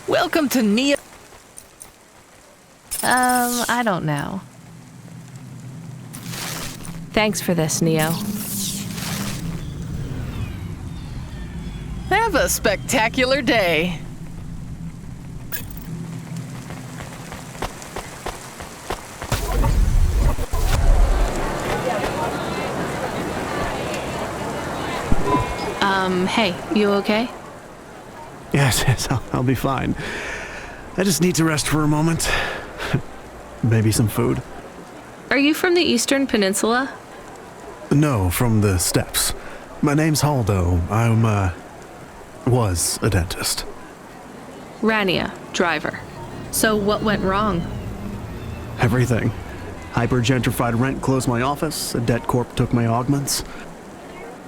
Welcome to Neo. I don't know. Thanks for this, Neo. Have a spectacular day. Hey, you okay? Yes, I'll be fine. I just need to rest for a moment. Maybe some food. Are you from the Eastern Peninsula? No, from the steppes. My name's Haldo. Was a dentist. Rania, driver. So what went wrong? Everything. Hyper-gentrified rent closed my office, a debt corp took my augments.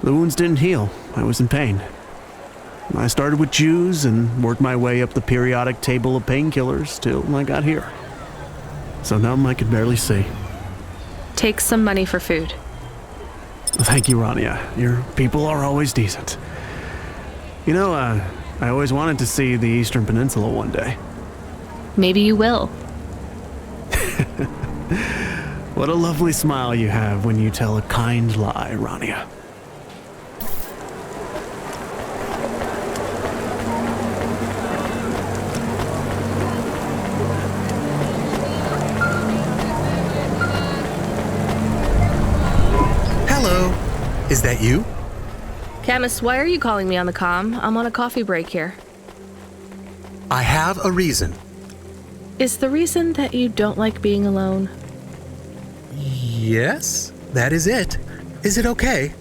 The wounds didn't heal. I was in pain. I started with Jews and worked my way up the periodic table of painkillers till I got here. So numb I could barely see. Take some money for food. Thank you, Rania. Your people are always decent. You know, I always wanted to see the Eastern Peninsula one day. Maybe you will. What a lovely smile you have when you tell a kind lie, Rania. Hello. Is that you? Camus, why are you calling me on the comm? I'm on a coffee break here. I have a reason. Is the reason that you don't like being alone? Yes, that is it. Is it okay?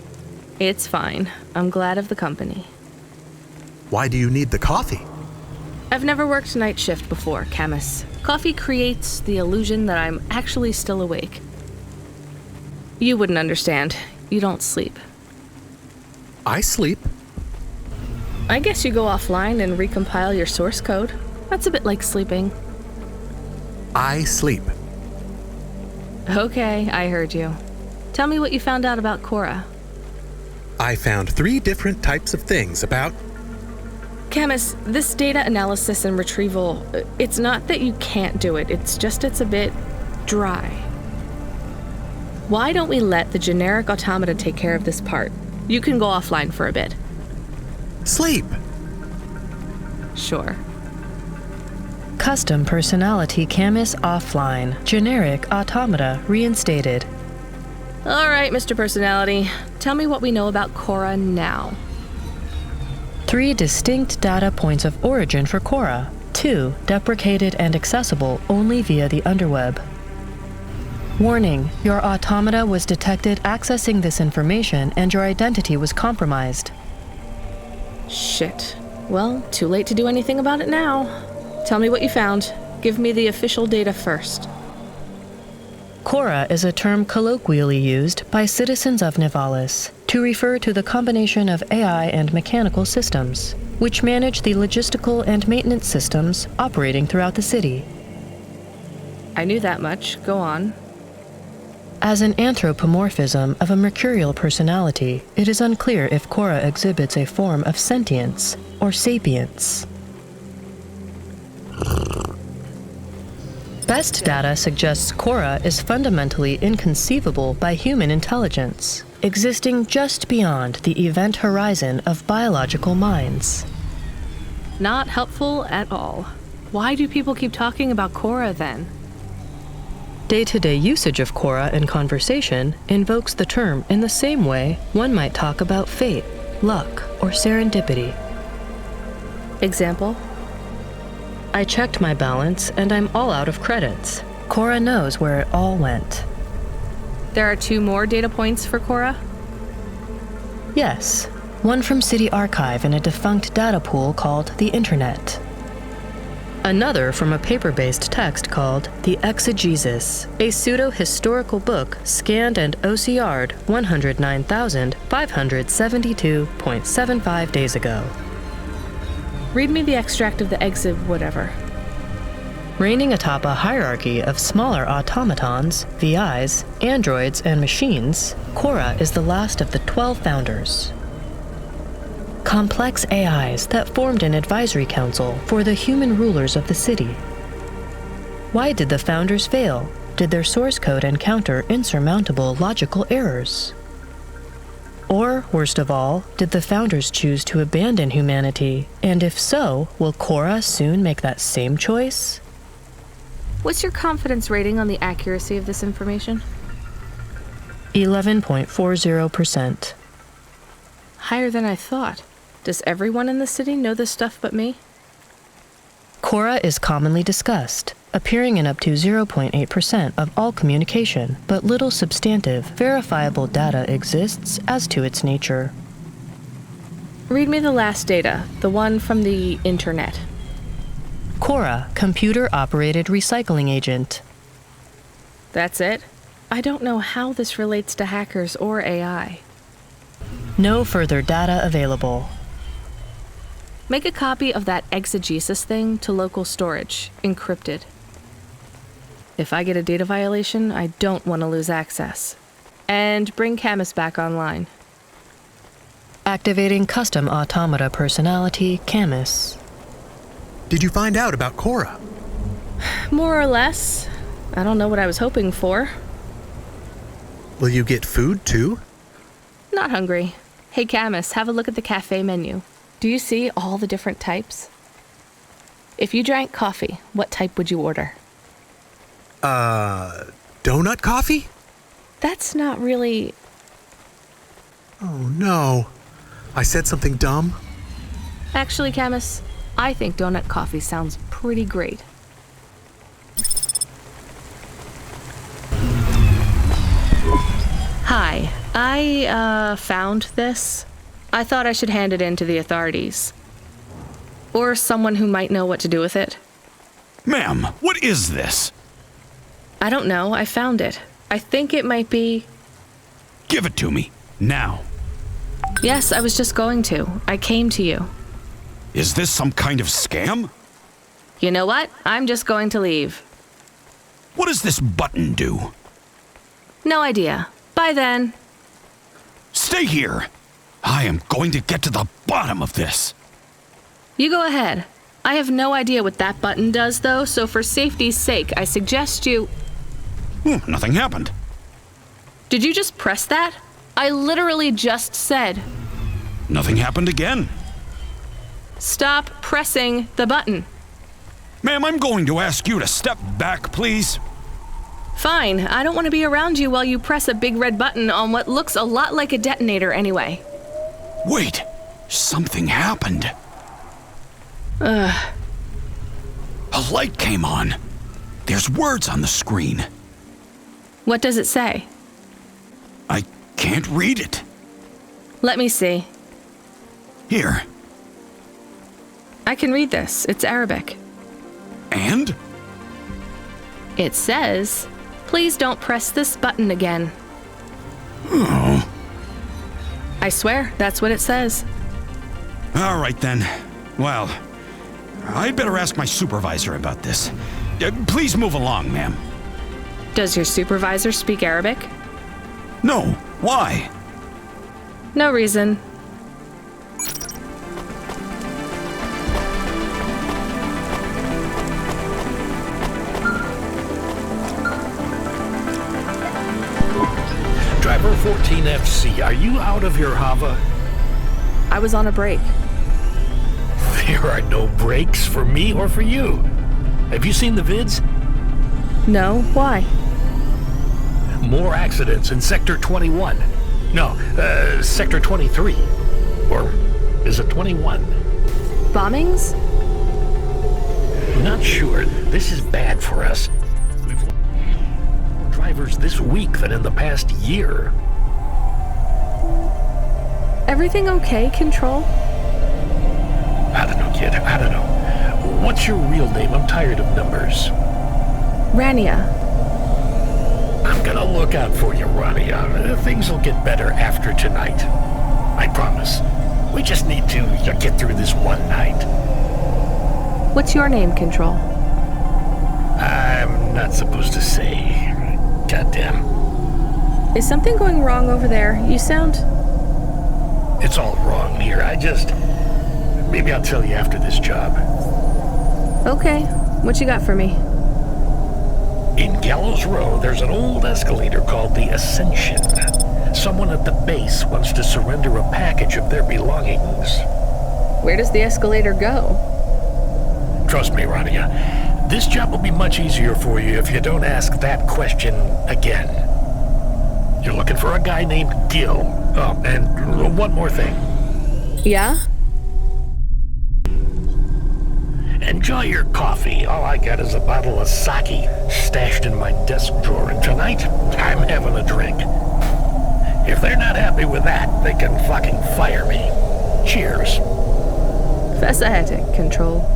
It's fine. I'm glad of the company. Why do you need the coffee? I've never worked night shift before, Camus. Coffee creates the illusion that I'm actually still awake. You wouldn't understand. You don't sleep. I sleep. I guess you go offline and recompile your source code. That's a bit like sleeping. I sleep. Okay, I heard you. Tell me what you found out about Cora. I found 3 different types of things about... Camus, this data analysis and retrieval, it's not that you can't do it, it's a bit dry. Why don't we let the generic automata take care of this part? You can go offline for a bit. Sleep. Sure. Custom personality Camus offline. Generic automata reinstated. All right, Mr. Personality. Tell me what we know about Cora now. 3 distinct data points of origin for Cora. 2 deprecated and accessible only via the underweb. Warning, your automata was detected accessing this information and your identity was compromised. Shit. Well, too late to do anything about it now. Tell me what you found. Give me the official data first. Cora is a term colloquially used by citizens of Nivalis to refer to the combination of AI and mechanical systems, which manage the logistical and maintenance systems operating throughout the city. I knew that much. Go on. As an anthropomorphism of a mercurial personality, it is unclear if Cora exhibits a form of sentience or sapience. Best data suggests Cora is fundamentally inconceivable by human intelligence, existing just beyond the event horizon of biological minds. Not helpful at all. Why do people keep talking about Cora then? Day-to-day usage of Cora in conversation invokes the term in the same way one might talk about fate, luck, or serendipity. Example? I checked my balance and I'm all out of credits. Cora knows where it all went. There are 2 more data points for Cora? Yes, one from City Archive in a defunct data pool called the Internet. Another from a paper-based text called The Exegesis, a pseudo-historical book scanned and OCR'd 109,572.75 days ago. Read me the extract of the exib whatever. Reigning atop a hierarchy of smaller automatons, VIs, androids, and machines, Cora is the last of the 12 founders. complex AIs that formed an advisory council for the human rulers of the city. Why did the founders fail? Did their source code encounter insurmountable logical errors? Or, worst of all, did the founders choose to abandon humanity? And if so, will Cora soon make that same choice? What's your confidence rating on the accuracy of this information? 11.40%. Higher than I thought. Does everyone in the city know this stuff but me? Cora is commonly discussed, appearing in up to 0.8% of all communication, but little substantive, verifiable data exists as to its nature. Read me the last data, the one from the internet. Cora, computer-operated recycling agent. That's it? I don't know how this relates to hackers or AI. No further data available. Make a copy of that exegesis thing to local storage, encrypted. If I get a data violation, I don't want to lose access. And bring Camus back online. Activating custom automata personality, Camus. Did you find out about Cora? More or less. I don't know what I was hoping for. Will you get food too? Not hungry. Hey Camus, have a look at the cafe menu. Do you see all the different types? If you drank coffee, what type would you order? Donut coffee? That's not really... Oh no. I said something dumb? Actually, Camus, I think donut coffee sounds pretty great. Hi, I found this. I thought I should hand it in to the authorities. Or someone who might know what to do with it. Ma'am, what is this? I don't know, I found it. I think it might be... Give it to me, now. Yes, I was just going to. I came to you. Is this some kind of scam? You know what? I'm just going to leave. What does this button do? No idea. Bye then. Stay here. I am going to get to the bottom of this. You go ahead. I have no idea what that button does, though, so for safety's sake, I suggest you... Nothing happened. Did you just press that? I literally just said... Nothing happened again. Stop pressing the button. Ma'am, I'm going to ask you to step back, please. Fine, I don't want to be around you while you press a big red button on what looks a lot like a detonator anyway. Wait, something happened. Ugh. A light came on. There's words on the screen. What does it say? I can't read it. Let me see. Here. I can read this. It's Arabic. And? It says, "Please don't press this button again." Oh. I swear, that's what it says. All right then. Well, I'd better ask my supervisor about this. Please move along, ma'am. Does your supervisor speak Arabic? No. Why? No reason. Driver 14FC, are you out of your Hava? I was on a break. There are no breaks for me or for you. Have you seen the vids? No, why? More accidents in Sector 21. No, Sector 23. Or is it 21? Bombings? Not sure. This is bad for us. We've lost more drivers this week than in the past year. Everything okay, Control? I don't know, kid. I don't know. What's your real name? I'm tired of numbers. Rania. I'm gonna look out for you, Rania. Things will get better after tonight. I promise. We just need to get through this one night. What's your name, Control? I'm not supposed to say. Goddamn. Is something going wrong over there? You sound... It's all wrong here. Maybe I'll tell you after this job. Okay, what you got for me? In Gallows Row, there's an old escalator called the Ascension. Someone at the base wants to surrender a package of their belongings. Where does the escalator go? Trust me, Rania, this job will be much easier for you if you don't ask that question again. You're looking for a guy named Gill. Oh, and one more thing. Yeah? Enjoy your coffee. All I got is a bottle of sake stashed in my desk drawer, and tonight, I'm having a drink. If they're not happy with that, they can fucking fire me. Cheers. Fasciatic control.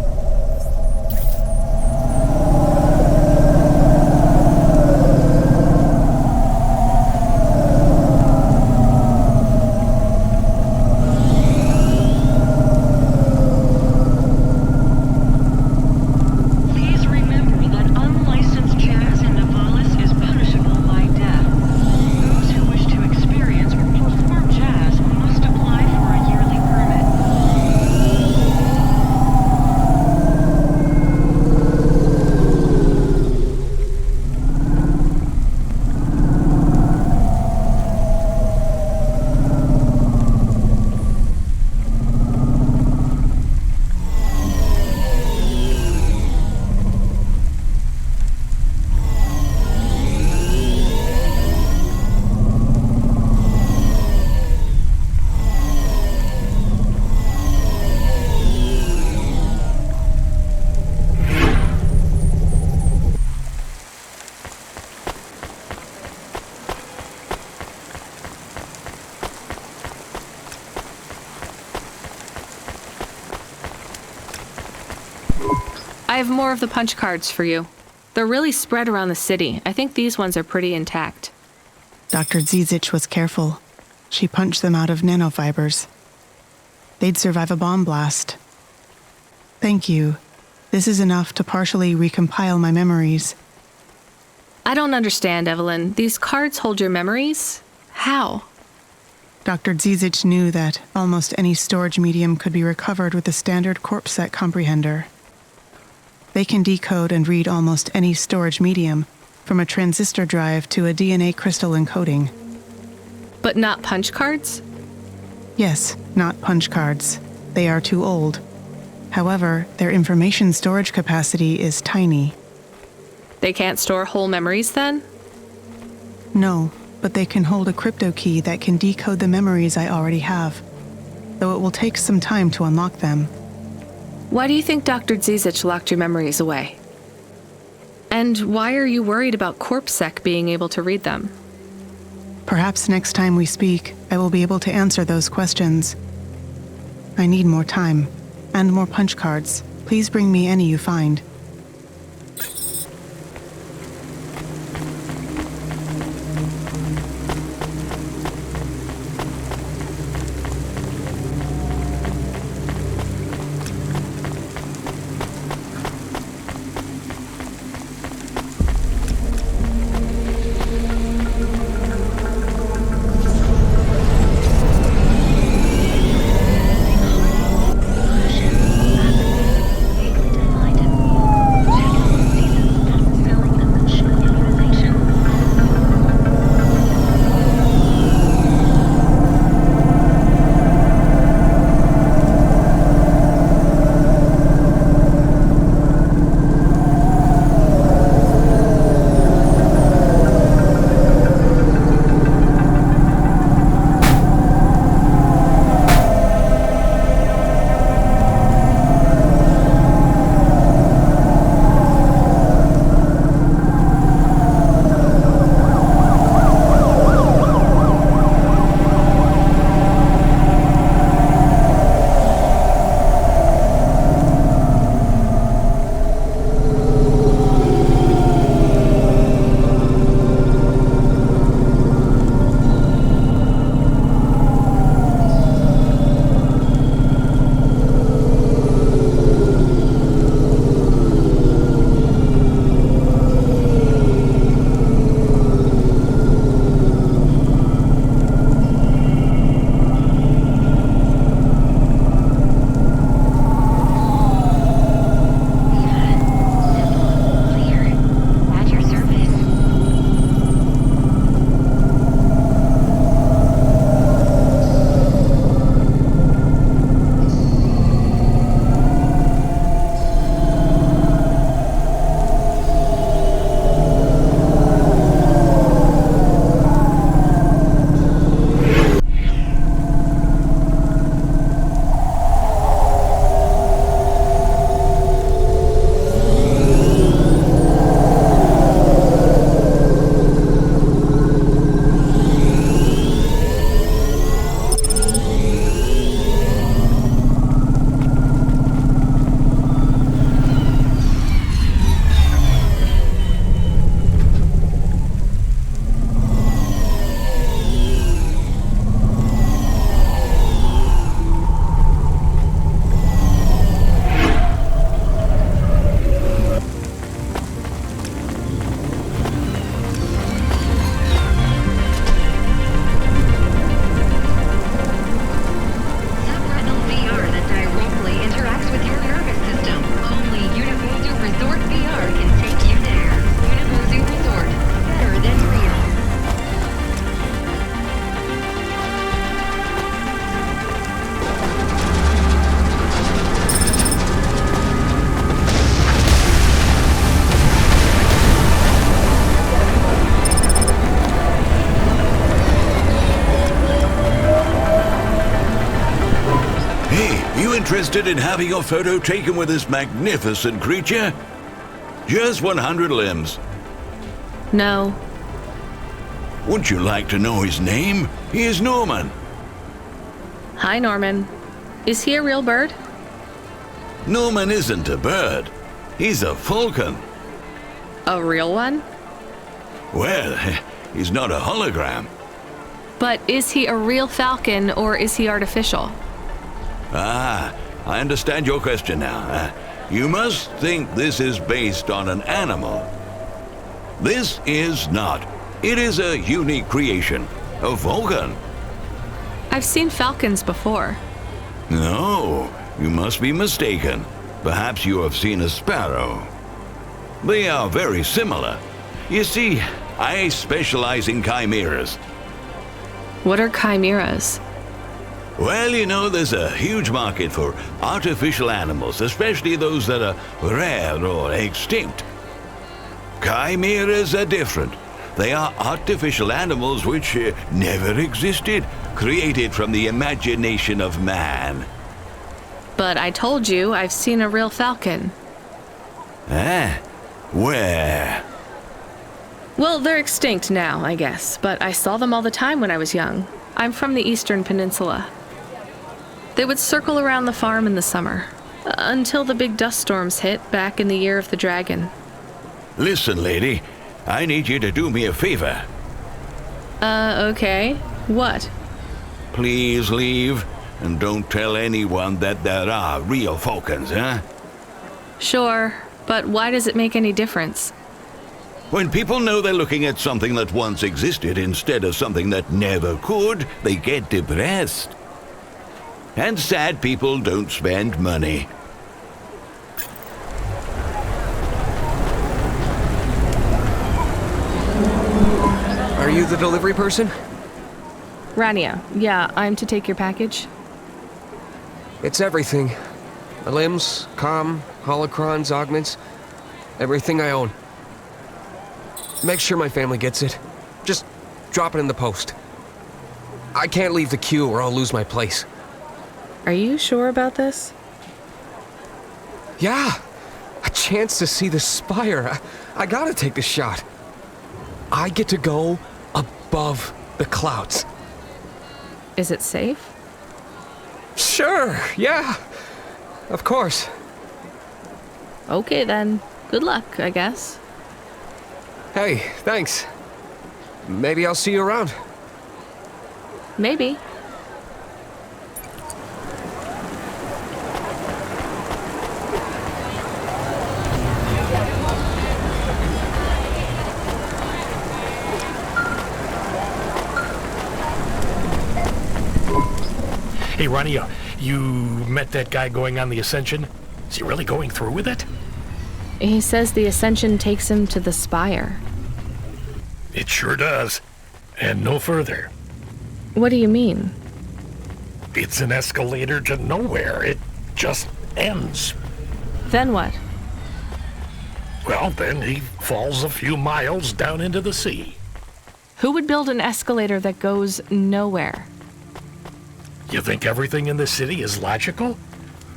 I have more of the punch cards for you. They're really spread around the city. I think these ones are pretty intact. Dr. Zizic was careful. She punched them out of nanofibers. They'd survive a bomb blast. Thank you. This is enough to partially recompile my memories. I don't understand, Evelyn. These cards hold your memories? How? Dr. Zizic knew that almost any storage medium could be recovered with a standard corpsec comprehender. They can decode and read almost any storage medium, from a transistor drive to a DNA crystal encoding. But not punch cards? Yes, not punch cards. They are too old. However, their information storage capacity is tiny. They can't store whole memories then? No, but they can hold a crypto key that can decode the memories I already have, though it will take some time to unlock them. Why do you think Dr. Zizic locked your memories away? And why are you worried about corpsec being able to read them? Perhaps next time we speak, I will be able to answer those questions. I need more time, and more punch cards. Please bring me any you find. interested in having a photo taken with this magnificent creature? Just 100 limbs. No. Would you like to know his name? He is Norman. Hi, Norman. Is he a real bird? Norman isn't a bird. He's a falcon. A real one? Well, he's not a hologram. But is he a real falcon or is he artificial? Ah, I understand your question now. You must think this is based on an animal. This is not. It is a unique creation, a falcon. I've seen falcons before. No, you must be mistaken. Perhaps you have seen a sparrow. They are very similar. You see, I specialize in chimeras. What are chimeras? Well, you know, there's a huge market for artificial animals, especially those that are rare or extinct. Chimeras are different. They are artificial animals which never existed, created from the imagination of man. But I told you I've seen a real falcon. Eh? Where? Well, they're extinct now, I guess, but I saw them all the time when I was young. I'm from the Eastern Peninsula. They would circle around the farm in the summer, until the big dust storms hit back in the year of the dragon. Listen, lady, I need you to do me a favor. Okay. What? Please leave, and don't tell anyone that there are real falcons, huh? Sure, but why does it make any difference? When people know they're looking at something that once existed instead of something that never could, they get depressed. And sad people don't spend money. Are you the delivery person? Rania, yeah, I'm to take your package. It's everything. The limbs, holocrons, augments, everything I own. Make sure my family gets it. Just drop it in the post. I can't leave the queue or I'll lose my place. Are you sure about this? Yeah, a chance to see the spire. I gotta take the shot. I get to go above the clouds. Is it safe? Sure, yeah. Of course. Okay then. Good luck, I guess. Hey, thanks. Maybe I'll see you around. Maybe. Hey, Ronnie, you met that guy going on the Ascension? Is he really going through with it? He says the Ascension takes him to the spire. It sure does. And no further. What do you mean? It's an escalator to nowhere. It just ends. Then what? Well, then he falls a few miles down into the sea. Who would build an escalator that goes nowhere? You think everything in the city is logical?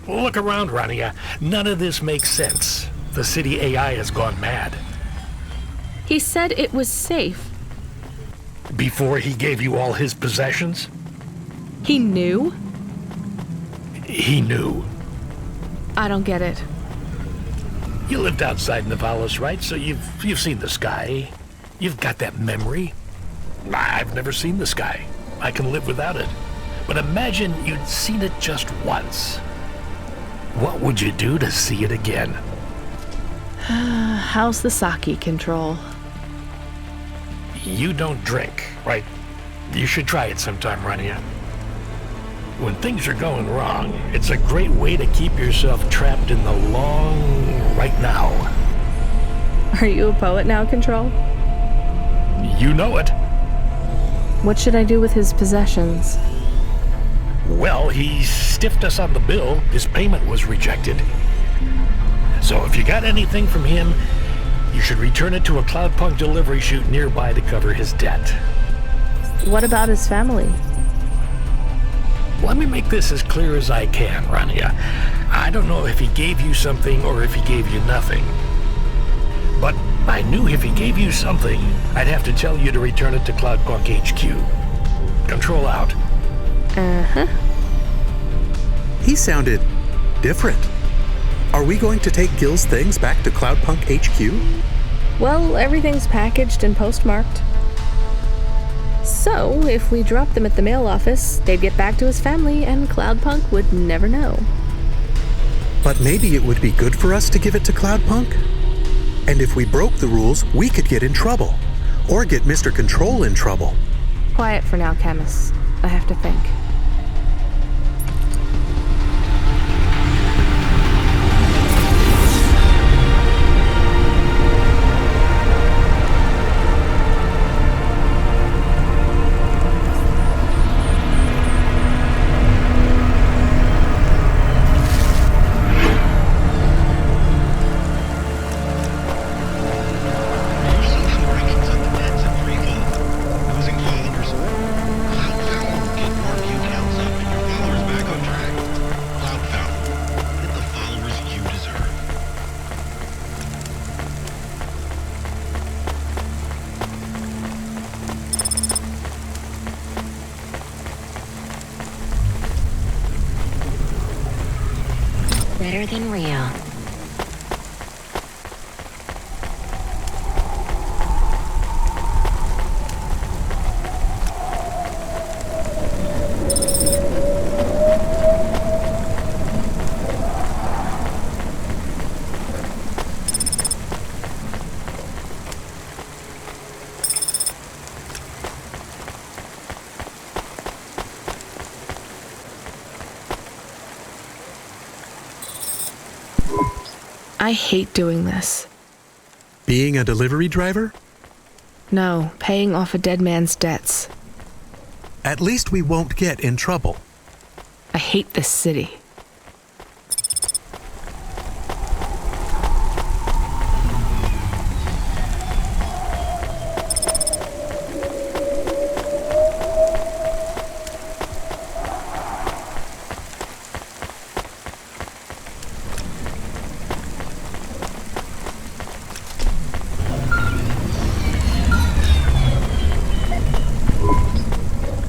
Look around, Rania. None of this makes sense. The city AI has gone mad. He said it was safe. Before he gave you all his possessions? He knew? He knew. I don't get it. You lived outside Nivalis, right? So you've seen the sky. You've got that memory. I've never seen the sky. I can live without it. But imagine you'd seen it just once. What would you do to see it again? How's the sake control? You don't drink, right? You should try it sometime, Rania. When things are going wrong, it's a great way to keep yourself trapped in the long right now. Are you a poet now, Control? You know it. What should I do with his possessions? Well, he stiffed us on the bill. His payment was rejected. So if you got anything from him, you should return it to a ColudPunk delivery chute nearby to cover his debt. What about his family? let me make this as clear as I can, Rania. I don't know if he gave you something or if he gave you nothing. But I knew if he gave you something, I'd have to tell you to return it to ColudPunk HQ. Control out. Uh-huh. He sounded different. Are we going to take Gill's things back to ColudPunk HQ? Well, everything's packaged and postmarked. So, if we dropped them at the mail office, they'd get back to his family and ColudPunk would never know. But maybe it would be good for us to give it to ColudPunk? And if we broke the rules, we could get in trouble. Or get Mr. Control in trouble. Quiet for now, Camus. I have to think. Better than real. I hate doing this. Being a delivery driver? No, paying off a dead man's debts. At least we won't get in trouble. I hate this city.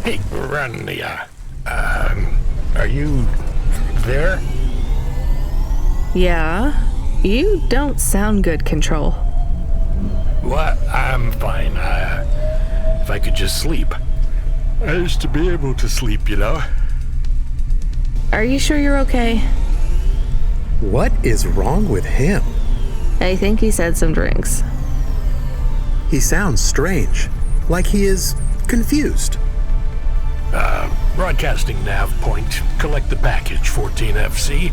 Hey, Rania. Are you there? Yeah? You don't sound good, Control. What? I'm fine. If I could just sleep. I used to be able to sleep, you know. Are you sure you're okay? What is wrong with him? I think he said some drinks. He sounds strange, like he is confused. Broadcasting nav point. Collect the package, 14FC.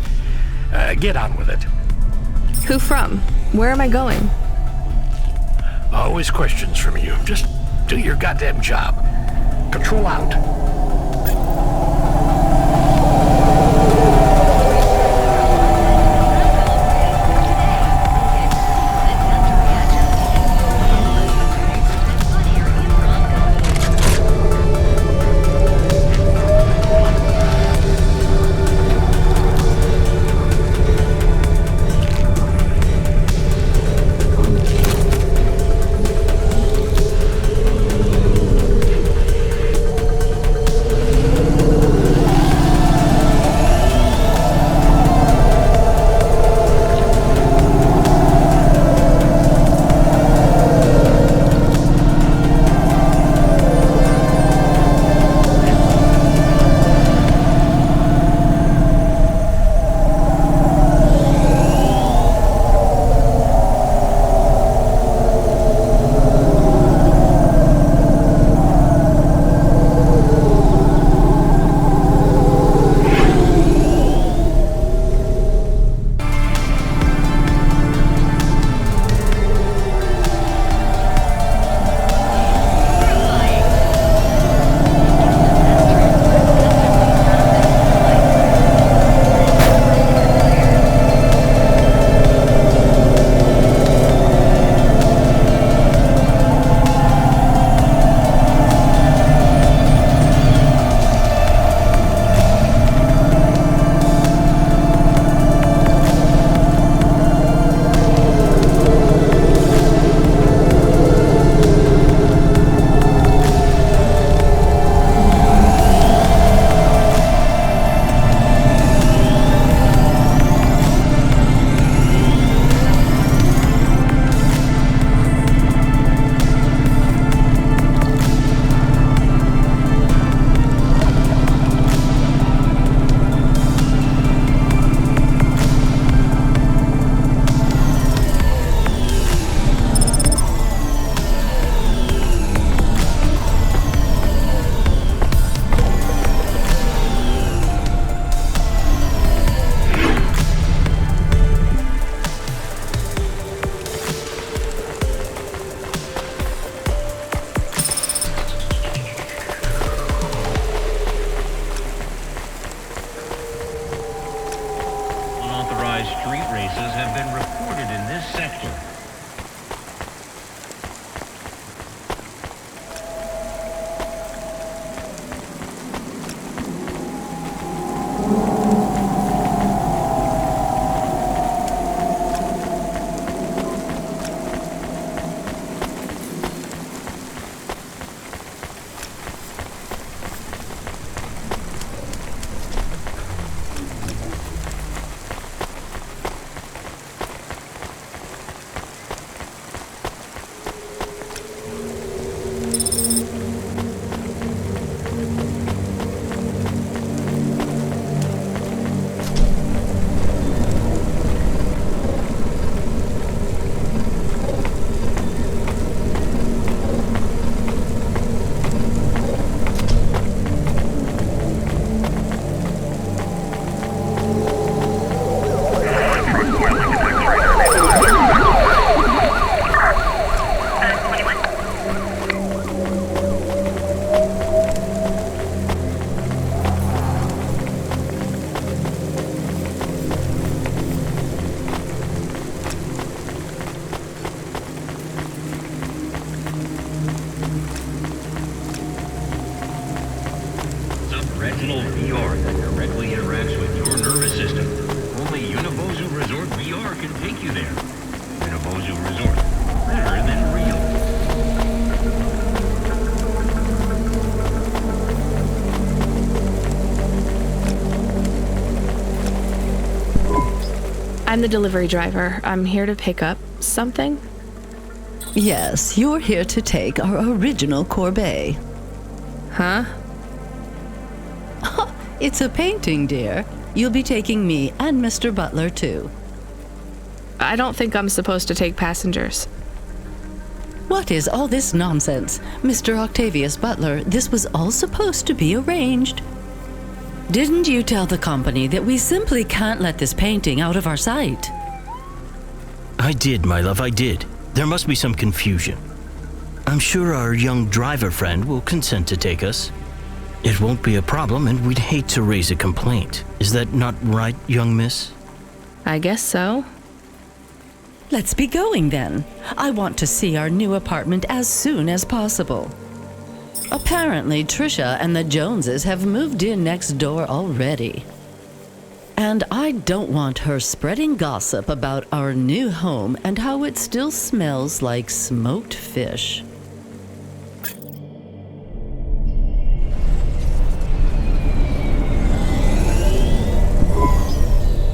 Get on with it. Who from? Where am I going? Always questions from you. Just do your goddamn job. Control out. this sector. Retinal VR that directly interacts with your nervous system. Only Unibozu Resort VR can take you there. Unibozu Resort. Better than real. I'm the delivery driver. I'm here to pick up something. Yes, you're here to take our original corbeille. Huh? It's a painting, dear. You'll be taking me and Mr. Butler, too. I don't think I'm supposed to take passengers. What is all this nonsense? Mr. Octavius Butler, this was all supposed to be arranged. Didn't you tell the company that we simply can't let this painting out of our sight? I did, my love, I did. There must be some confusion. I'm sure our young driver friend will consent to take us. It won't be a problem, and we'd hate to raise a complaint. Is that not right, young miss? I guess so. Let's be going then. I want to see our new apartment as soon as possible. Apparently, Trisha and the Joneses have moved in next door already. And I don't want her spreading gossip about our new home and how it still smells like smoked fish.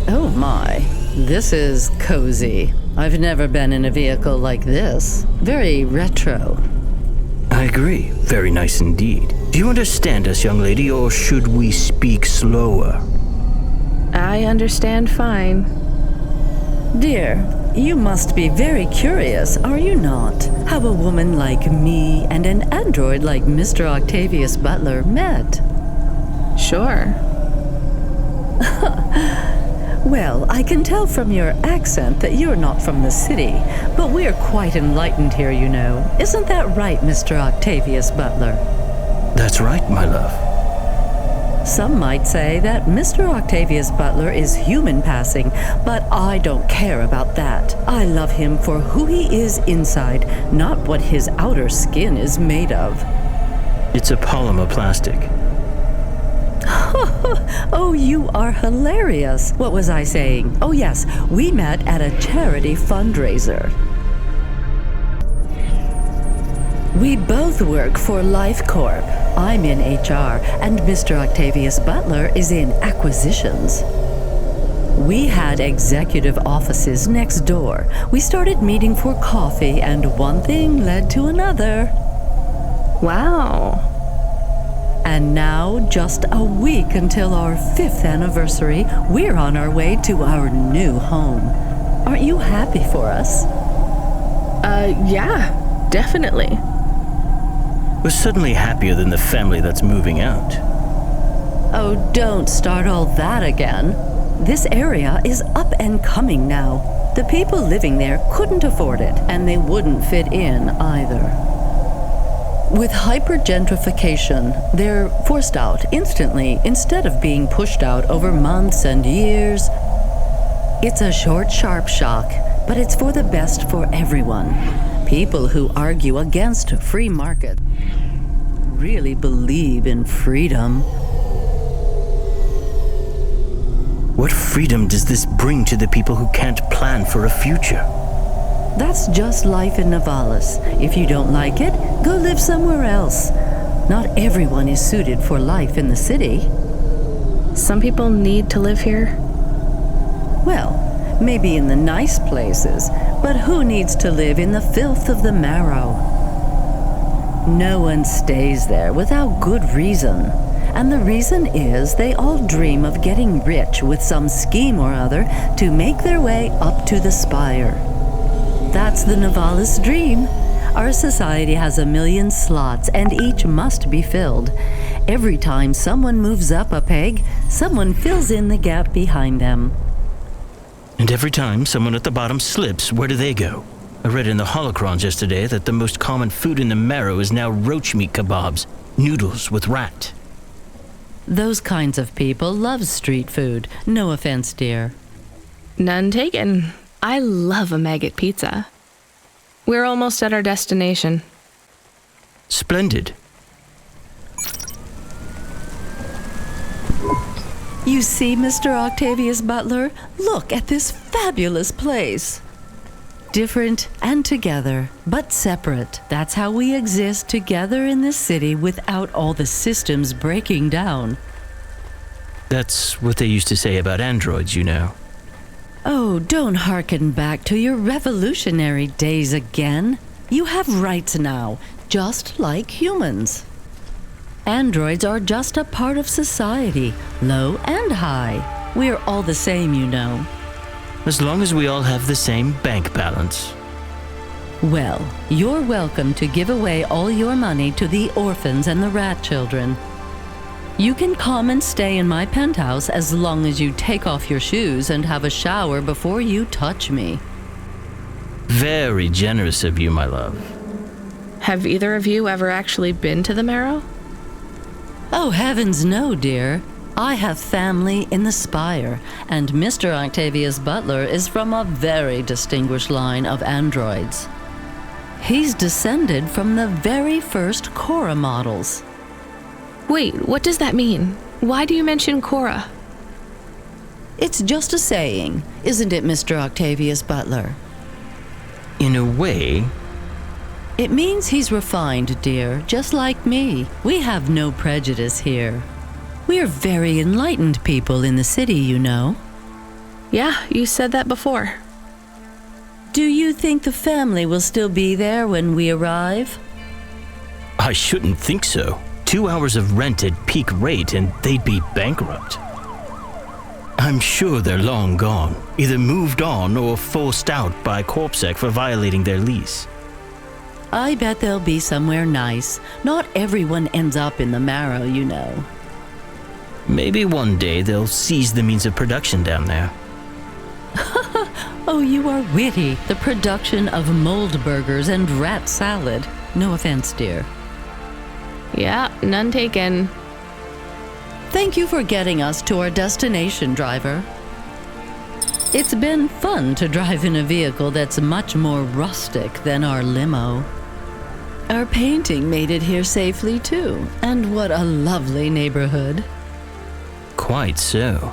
Oh my, this is cozy. I've never been in a vehicle like this. Very retro. I agree. Very nice indeed. Do you understand us, young lady, or should we speak slower? I understand fine. Dear, you must be very curious, are you not? How a woman like me and an android like Mr. Octavius Butler met. Sure. Well, I can tell from your accent that you're not from the city, but we're quite enlightened here, you know. Isn't that right, Mr. Octavius Butler? That's right, my love. Some might say that Mr. Octavius Butler is human passing, but I don't care about that. I love him for who he is inside, not what his outer skin is made of. It's a polymer plastic. Oh, you are hilarious. What was I saying? Oh yes, we met at a charity fundraiser. We both work for Life Corp. I'm in HR, and Mr. Octavius Butler is in acquisitions. We had executive offices next door. We started meeting for coffee, and one thing led to another. Wow. And now, just a week until our 5th anniversary, we're on our way to our new home. Aren't you happy for us? Yeah, definitely. We're suddenly happier than the family that's moving out. Oh, don't start all that again. This area is up and coming now. The people living there couldn't afford it, and they wouldn't fit in either. With hypergentrification, they're forced out instantly instead of being pushed out over months and years. It's a short, sharp shock, but it's for the best for everyone. People who argue against free market really believe in freedom. What freedom does this bring to the people who can't plan for a future? That's just life in Novalis. If you don't like it, go live somewhere else. Not everyone is suited for life in the city. Some people need to live here. Well, maybe in the nice places, but who needs to live in the filth of the marrow? No one stays there without good reason. And the reason is they all dream of getting rich with some scheme or other to make their way up to the spire. That's the Novalis dream. Our society has 1,000,000 slots, and each must be filled. Every time someone moves up a peg, someone fills in the gap behind them. And every time someone at the bottom slips, where do they go? I read in the holocrons yesterday that the most common food in the marrow is now roach meat kebabs, noodles with rat. Those kinds of people love street food. No offense, dear. None taken. I love a maggot pizza. We're almost at our destination. Splendid. You see, Mr. Octavius Butler? Look at this fabulous place. Different and together, but separate. That's how we exist together in this city without all the systems breaking down. That's what they used to say about androids, you know. Oh, don't hearken back to your revolutionary days again. You have rights now, just like humans. Androids are just a part of society, low and high. We're all the same, you know. As long as we all have the same bank balance. Well, you're welcome to give away all your money to the orphans and the rat children. You can come and stay in my penthouse as long as you take off your shoes and have a shower before you touch me. Very generous of you, my love. Have either of you ever actually been to the marrow? Oh, heavens no, dear. I have family in the spire, and Mr. Octavius Butler is from a very distinguished line of androids. He's descended from the very first Cora models. Wait, what does that mean? Why do you mention Cora? It's just a saying, isn't it, Mr. Octavius Butler? In a way. It means he's refined, dear, just like me. We have no prejudice here. We're very enlightened people in the city, you know. Yeah, you said that before. Do you think the family will still be there when we arrive? I shouldn't think so. 2 hours of rent at peak rate and they'd be bankrupt. I'm sure they're long gone, either moved on or forced out by CorpSec for violating their lease. I bet they'll be somewhere nice. Not everyone ends up in the marrow, you know. Maybe one day they'll seize the means of production down there. Oh, you are witty. The production of mold burgers and rat salad. No offense, dear. Yeah, none taken. Thank you for getting us to our destination, driver. It's been fun to drive in a vehicle that's much more rustic than our limo. Our painting made it here safely, too. And what a lovely neighborhood. Quite so.